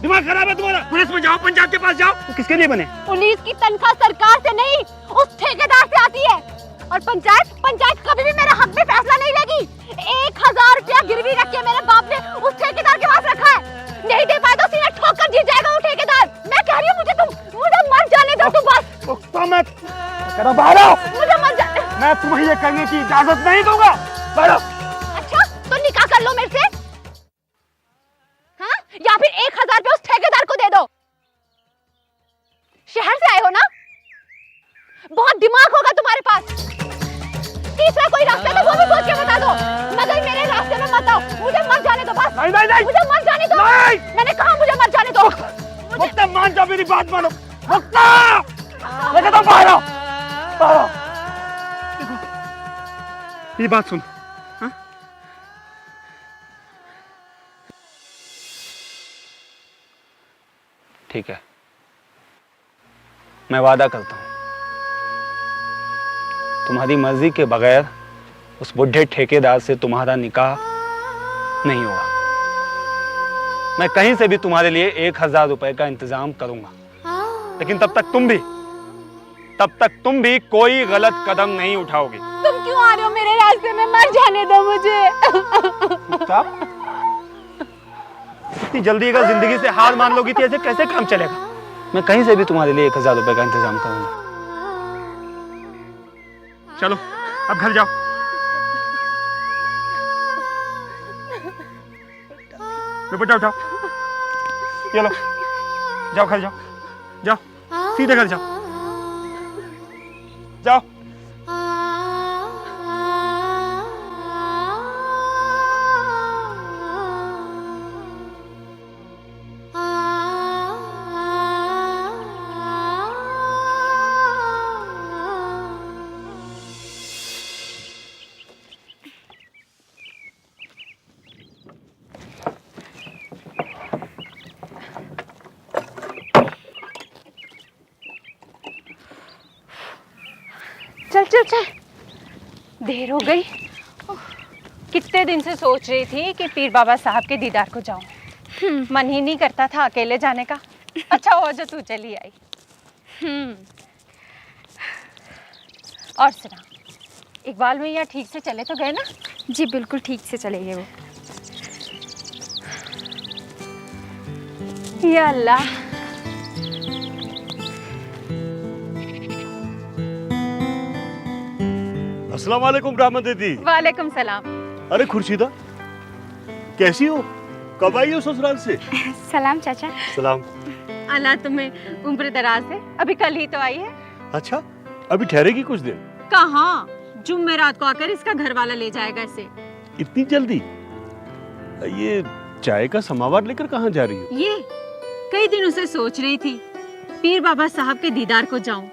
दिमाग खराब है तुम्हारा। पुलिस में जाओ, पंचायत के पास जाओ। वो किसके लिए बने? पुलिस की तनख्वाह सरकार से नहीं, उस ठेकेदार से आती है। और पंचायत कभी भी मेरे हक में फैसला नहीं लेगी। 1000 रुपया गिरवी रख के मेरे बाप ने उस ठेकेदार के पास रखा है, नहीं दे पाए तो सीना ठोक कर जीत जाएगा वो ठेकेदार। मैं कह रही हूँ मुझे मर जाने दो तुम बस। तो मैं कह रहा बाहर आओ। मुझे मर जाने। मैं तुम्हें ये करने की इजाजत नहीं दूंगा। बाहर आओ। अच्छा तो निकाह कर लो मेरे से, हाँ? या फिर 1000 रुपया उस ठेकेदार को दे दो। शहर से पास। नहीं नहीं नहीं, मुझे मत जाने दो। नहीं। मैंने कहा मुझे मत जाने दो। मुक्ता मान जाओ, मेरी बात मानो। मुक्ता, मैं कहता हूँ बाहर आओ, बाहर आओ। देखो, ये बात सुन। हाँ? ठीक है, मैं वादा करता हूँ तुम्हारी मर्जी के बगैर उस बुढ़े ठेकेदार से तुम्हारा निकाह नहीं होगा। मैं कहीं से भी तुम्हारे लिए 1000 रुपए का इंतजाम करूंगा, लेकिन तब तक तुम भी कोई गलत कदम नहीं उठाओगे। तुम क्यों आ रहे हो मेरे रास्ते में? मर जाने दो मुझे। इतनी जल्दी अगर जिंदगी से हार मान लोगी तो ऐसे कैसे काम चलेगा? मैं कहीं से भी तुम्हारे लिए 1000 रुपए का इंतजाम करूंगा। चलो अब घर जाओ। बेटा उठाओ, ये लो, जाओ घर जाओ, जाओ सीधे घर जाओ, जाओ। चल चल चल, देर हो गई। कितने दिन से सोच रही थी कि पीर बाबा साहब के दीदार को जाऊं। मन ही नहीं करता था अकेले जाने का। अच्छा हुआ जो तू चली आई। और सुना, इकबाल भैया ठीक से चले तो गए ना? जी बिल्कुल ठीक से चले गए वो। या अल्लाह, अस्सलाम वालेकुम रहमत दीदी। वालेकुम सलाम। अरे खुर्शीदा, कैसी हो? कब आई हो ससुराल से? सलाम चाचा। सलाम। अल्लाह तुम्हें उम्र दराज है। अभी कल ही तो आई है। अच्छा, अभी ठहरेगी कुछ दिन? कहाँ, जुम्मेरात को आकर इसका घर वाला ले जाएगा इसे। इतनी जल्दी? ये चाय का समावार लेकर कहाँ जा रही हो? ये कई दिनों से सोच रही थी पीर बाबा साहब के दीदार को जाऊं।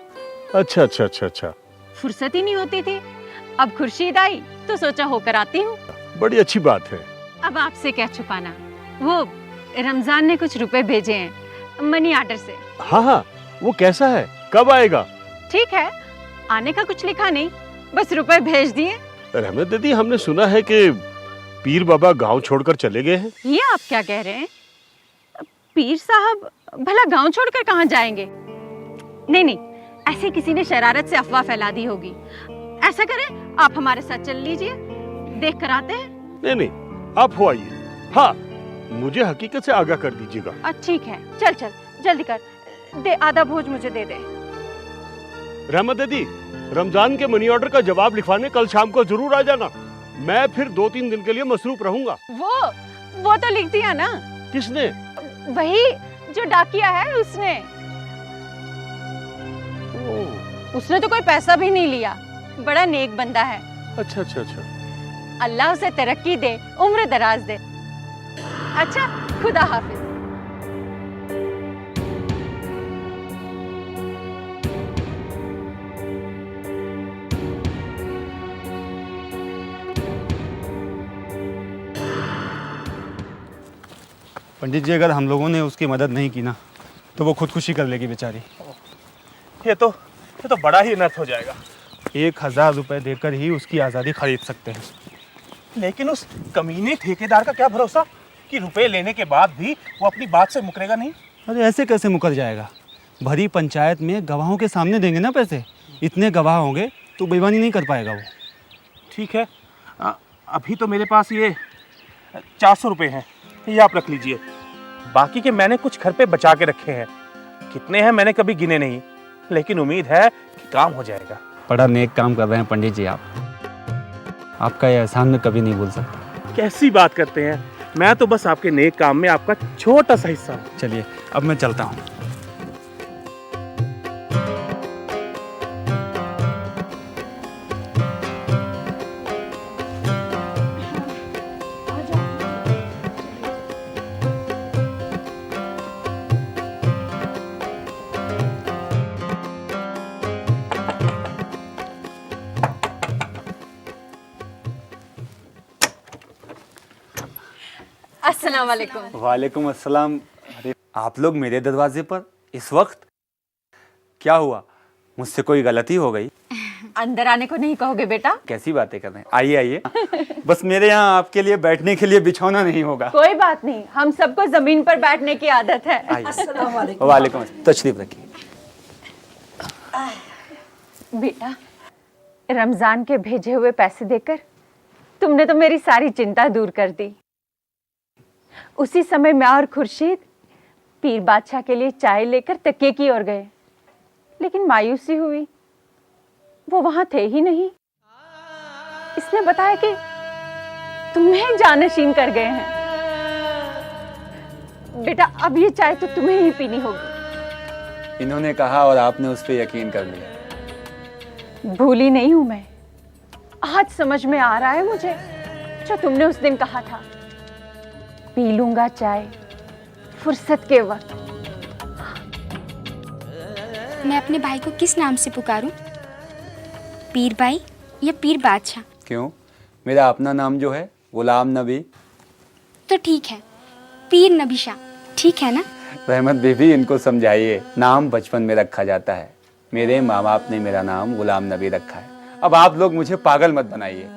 अच्छा अच्छा अच्छा अच्छा। फुर्सत ही नहीं होती थी। अब खुर्शीद आई तो सोचा होकर आती हूँ। बड़ी अच्छी बात है। अब आपसे क्या छुपाना, वो रमजान ने कुछ रुपए भेजे हैं मनी आर्डर से। हाँ हाँ, वो कैसा है, कब आएगा? ठीक है, आने का कुछ लिखा नहीं, बस रुपए भेज दिए। रहमत दीदी, हमने सुना है कि पीर बाबा गांव छोड़कर चले गए हैं। ये आप क्या कह रहे हैं? पीर साहब भला गांव छोड़कर कहाँ जाएंगे? नहीं नहीं, ऐसे किसी ने शरारत से अफवाह फैला दी होगी। ऐसा करें, आप हमारे साथ चल लीजिए, देख कर आते हैं। नहीं नहीं, आप हो आइए। हाँ, मुझे हकीकत से आगाह कर दीजिएगा। ठीक है, चल चल जल्दी कर दे, आधा भोज मुझे दे दे। रहमत दीदी, रमजान के मनी ऑर्डर का जवाब लिखवाने कल शाम को जरूर आ जाना। मैं फिर 2-3 दिन के लिए मसरूफ रहूंगा। वो तो लिख दिया ना। किसने? वही जो डाकिया है उसने। उसने तो कोई पैसा भी नहीं लिया, बड़ा नेक बंदा है। अच्छा अच्छा अच्छा। अल्लाह उसे तरक्की दे, उम्र दराज दे। अच्छा, खुदा हाफिज। पंडित जी, अगर हम लोगों ने उसकी मदद नहीं की ना तो वो खुदकुशी कर लेगी बेचारी। ये तो बड़ा ही अनर्थ हो जाएगा। 1000 रुपए देकर ही उसकी आज़ादी खरीद सकते हैं। लेकिन उस कमीने ठेकेदार का क्या भरोसा कि रुपए लेने के बाद भी वो अपनी बात से मुकरेगा नहीं? अरे ऐसे कैसे मुकर जाएगा? भरी पंचायत में गवाहों के सामने देंगे ना पैसे। इतने गवाह होंगे तो बेईमानी नहीं कर पाएगा वो। ठीक है, अभी तो मेरे पास ये 400 रुपए हैं, ये आप रख लीजिए। बाकी के मैंने कुछ घर पे बचा के रखे हैं। कितने हैं मैंने कभी गिने नहीं, लेकिन उम्मीद है कि काम हो जाएगा। बड़ा नेक काम कर रहे हैं पंडित जी आप। आपका ये एहसान मैं कभी नहीं भूल सकता। कैसी बात करते हैं, मैं तो बस आपके नेक काम में आपका छोटा सा हिस्सा हूँ। चलिए अब मैं चलता हूँ। अस्सलाम वालेकुम। वालेकुम अस्सलाम। अरे आप लोग मेरे दरवाजे पर इस वक्त? क्या हुआ, मुझसे कोई गलती हो गई? अंदर आने को नहीं कहोगे बेटा? कैसी बातें कर रहे हैं, आइए आइए। बस मेरे यहाँ आपके लिए बैठने के लिए बिछौना नहीं होगा। कोई बात नहीं, हम सबको जमीन पर बैठने की आदत है। अस्सलाम वालेकुम। वालेकुम अस्सलाम। तशरीफ रखिए। बेटा, रमजान के भेजे हुए पैसे देकर तुमने तो मेरी सारी चिंता दूर कर दी। उसी समय मैं और खुर्शीद पीर बादशाह के लिए चाय लेकर तकिए की ओर गए, लेकिन मायूसी हुई, वो वहां थे ही नहीं। इसने बताया कि तुम्हें जानशीन कर गए हैं। बेटा, अब ये चाय तो तुम्हें ही पीनी होगी। इन्होंने कहा और आपने उस पर यकीन कर लिया। भूली नहीं हूं मैं। आज समझ में आ रहा है मुझे जो तुमने उस दिन कहा था, पी लूंगा चाय फुर्सत के वक्त। मैं अपने भाई को किस नाम से पुकारूं? पीर भाई या पीर बादशाह? क्यों, मेरा अपना नाम जो है गुलाम नबी। तो ठीक है, पीर नबी शाह, ठीक है ना? रहमत बीबी, इनको समझाइए, नाम बचपन में रखा जाता है। मेरे माँ बाप ने मेरा नाम गुलाम नबी रखा है। अब आप लोग मुझे पागल मत बनाइए।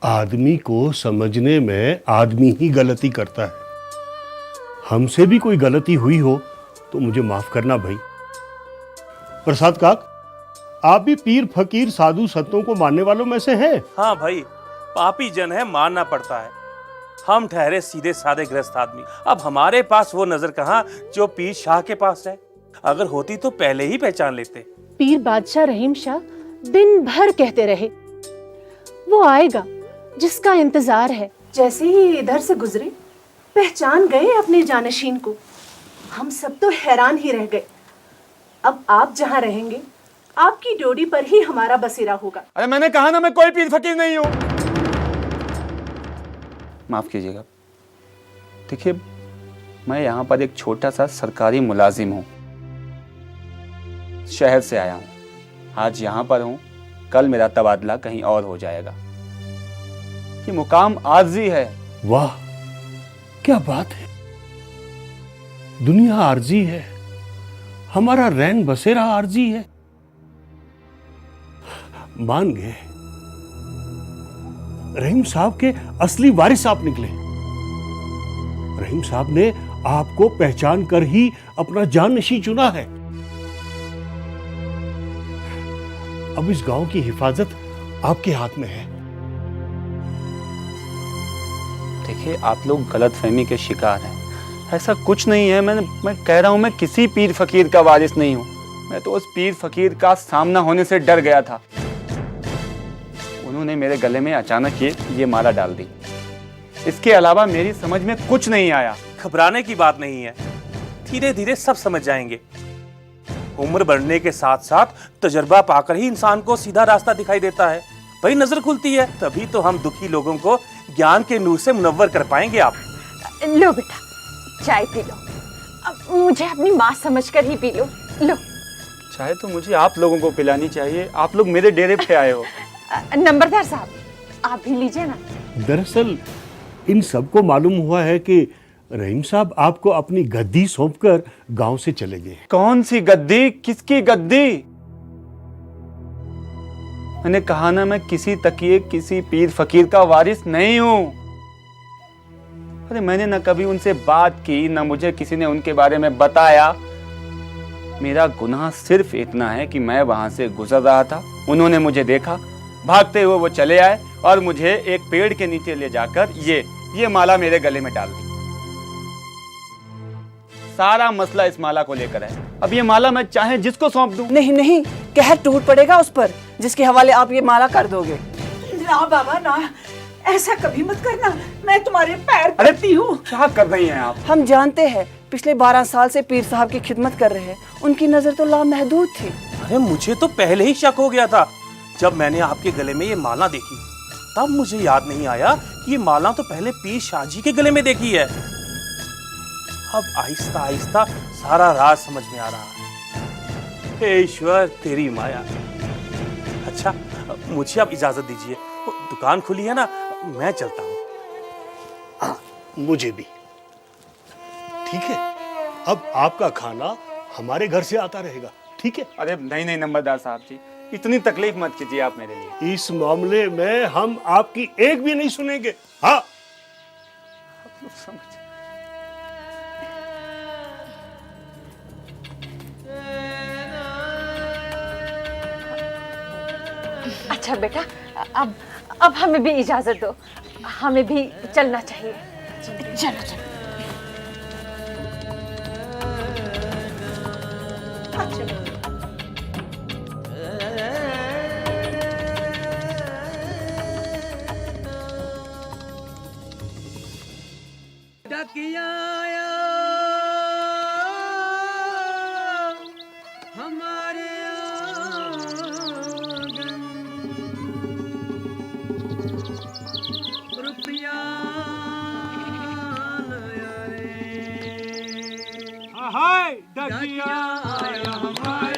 आदमी को समझने में आदमी ही गलती करता है। हमसे भी कोई गलती हुई हो तो मुझे माफ करना भाई। प्रसाद काक, आप भी पीर फकीर साधु संतों को मानने वालों में से हैं? हाँ भाई, पापी जन है, मानना पड़ता है। हम ठहरे सीधे साधे गृहस्थ आदमी, अब हमारे पास वो नजर कहाँ जो पीर शाह के पास है। अगर होती तो पहले ही पहचान लेते। पीर बादशाह रहीम शाह दिन भर कहते रहे, वो आएगा जिसका इंतजार है। जैसे ही इधर से गुजरे, पहचान गए अपने जानशीन को। हम सब तो हैरान ही रह गए। अब आप जहाँ रहेंगे, आपकी डोरी पर ही हमारा बसेरा होगा। अरे मैंने कहा ना, मैं कोई पीर फकीर नहीं हूं। माफ कीजिएगा। देखिए, मैं यहाँ पर एक छोटा सा सरकारी मुलाजिम हूँ। शहर से आया हूँ, आज यहाँ पर हूँ, कल मेरा तबादला कहीं और हो जाएगा। ये मुकाम आर्जी है। वाह, क्या बात है। दुनिया आर्जी है, हमारा रैन बसेरा आर्जी है। मान गए, रहीम साहब के असली वारिस आप निकले। रहीम साहब ने आपको पहचान कर ही अपना जाननशी चुना है। अब इस गांव की हिफाजत आपके हाथ में है। देखिए, आप लोग गलतफहमी के शिकार हैं। ऐसा कुछ नहीं है। मैं कह रहा हूं, मैं किसी पीर फकीर का वारिस नहीं हूं। मैं तो उस पीर फकीर का सामना होने से डर गया था। उन्होंने मेरे गले में अचानक ये माला डाल दी। इसके अलावा मेरी समझ में कुछ नहीं आया। घबराने की बात नहीं है, धीरे धीरे सब समझ जाएंगे। उम्र बढ़ने के साथ साथ तजर्बा पाकर ही इंसान को सीधा रास्ता दिखाई देता है। भाई, नजर खुलती है, तभी तो हम दुखी लोगों को ज्ञान के नूर से मुनव्वर कर पाएंगे। आप लो बेटा, चाय पी लो। अब मुझे अपनी माँ समझकर ही पी लो। लो। चाय तो मुझे आप लोगों को पिलानी चाहिए। आप लोग मेरे डेरे पे आए हो। नंबरदार साहब, आप भी लीजिए ना। दरअसल इन सबको मालूम हुआ है कि रहीम साहब आपको अपनी गद्दी सौंपकर गांव से चले गए। कौन सी गद्दी? किसकी गद्दी? मैंने कहा ना, मैं किसी तकिए किसी पीर फकीर का वारिस नहीं हूं। अरे मैंने ना कभी उनसे बात की, ना मुझे किसी ने उनके बारे में बताया। मेरा गुनाह सिर्फ इतना है कि मैं वहां से गुजर रहा था, उन्होंने मुझे देखा, भागते हुए वो चले आए और मुझे एक पेड़ के नीचे ले जाकर ये माला मेरे गले में डाल दी। सारा मसला इस माला को लेकर है। अब ये माला मैं चाहे जिसको सौंप दूं। नहीं नहीं, कहर टूट पड़ेगा उस पर जिसके हवाले आप ये माला कर दोगे। ना बाबा ना, ऐसा कभी मत करना। मैं तुम्हारे पैर पड़ती हूँ। क्या कर रही हैं आप? हम जानते हैं पिछले 12 साल से पीर साहब की खिदमत कर रहे हैं। उनकी नजर तो लामहदूद थी। अरे मुझे तो पहले ही शक हो गया था। जब मैंने आपके गले में ये माला देखी, तब मुझे याद नहीं आया कि ये माला तो पहले पीर शाह जी के गले में देखी है। अब आहिस्ता आहिस्ता सारा राज समझ में आ रहा है। हे ईश्वर तेरी माया। अच्छा मुझे आप इजाजत दीजिए, दुकान खुली है ना, मैं चलता हूँ। मुझे भी। ठीक है, अब आपका खाना हमारे घर से आता रहेगा, ठीक है? अरे नहीं नहीं नंबरदार साहब जी, इतनी तकलीफ मत कीजिए आप मेरे लिए। इस मामले में हम आपकी एक भी नहीं सुनेंगे। हाँ अच्छा बेटा, अब हमें भी इजाजत दो, हमें भी चलना चाहिए। चलो चलो। हमारे रुपया हाय डकिया आया हमारे